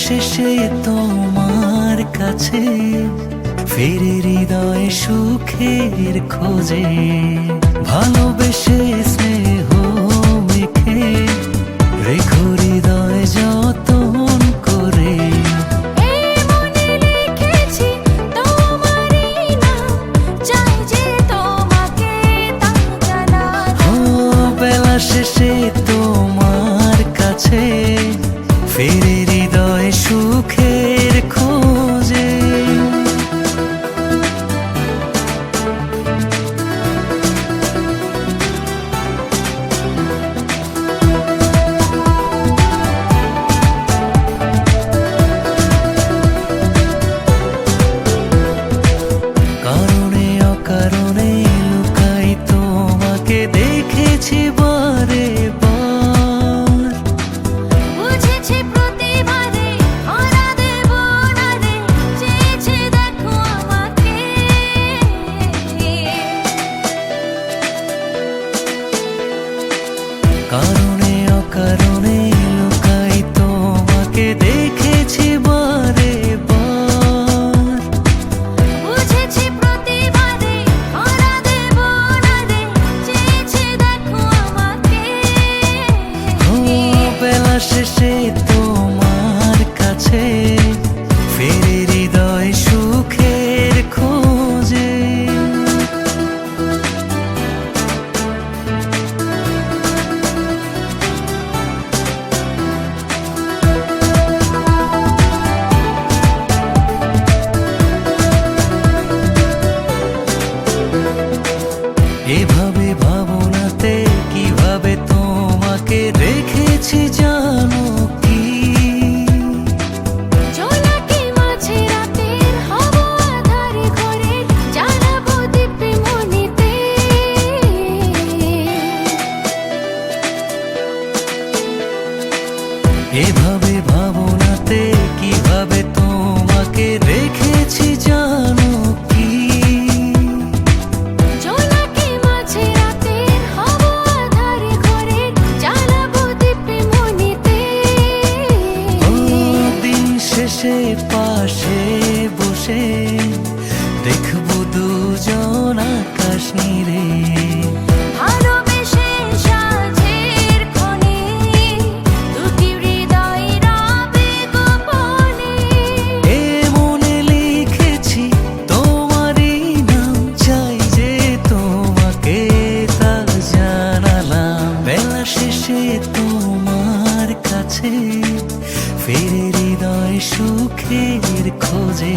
শেষে তোমার কাছে ফিরে হৃদয় সুখের খোঁজে, ভালোবেসে স্নেহ মেখে রেখো হৃদয় যতন করে। বেলা শেষে তোমার কাছে ফিরে হৃদয় সুখের খোঁজে। কারণে অকারণে লুকাই তোমাকে দেখেছি বারে বার, বুঝেছি প্রতিবারে ধরা দেব না রে, চেয়েছে দেখো আমাকে। কারণে অকারণে লুকাই তোমাকে দেখেছি বারে বার, বুঝেছি প্রতিবারে ধরা দেব না রে, চেয়েছে দেখো আমাকে। বেলা শেষে তোমার কাছে ফিরে হৃদয় সুখের খোঁজে। এভাবে ভাবনাতে কিভাবে তোমাকে রেখেছি জানো কি? জোনাকি মাঝে রাতের হব আঁধারে ঘরে, জ্বালাবো দীপে মনেতে। এভাবে ভাবনাতে কিভাবে তোমাকে রেখেছি জানো কি? জোনাকি মাঝে রাতের হব আঁধারে ঘরে, জ্বালাবো দীপে মনেতে। ও দিন শেষে পাশে বসে দেখবো দুজন আকাশ নীরে, ভালোবেসে সাঁঝের ক্ষণে দুটি হৃদয় রবে গোপনে। এ মনে লিখেছি তোমারই নাম, চাই যে তোমাকে তা জানালাম। বেলা শেষে তোমার কাছে ফিরে হৃদয় সুখের খোঁজে।